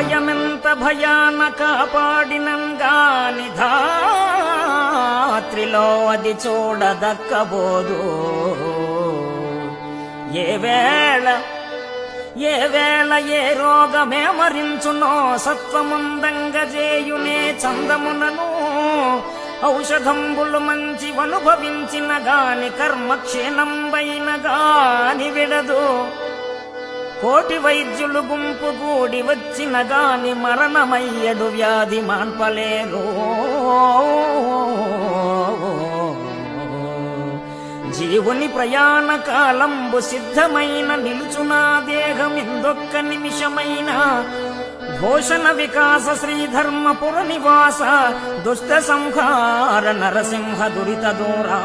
భయమెంత భయానక పాడినంగాని ధాత్రిలో అది చూడదక్కబోదు. ఏ వేళ ఏ రోగమే మరించునో సత్వముందంగజేయునే చందమునను ఔషధంబులు మంచివనుభవించిన గాని కర్మక్షీణంబైన గాని విడదు. కోటి వైద్యులు గుంపు కూడి వచ్చిన గాని మరణమయ్యడు వ్యాధి మాన్పలేరు. జీవుని ప్రయాణ కాలంబు సిద్ధమైన నిలుచునా దేహమిందొక్క నిమిషమైన భూషణ వికాస శ్రీధర్మపుర నివాస దుష్ట సంహార నరసింహ దురిత దూరా.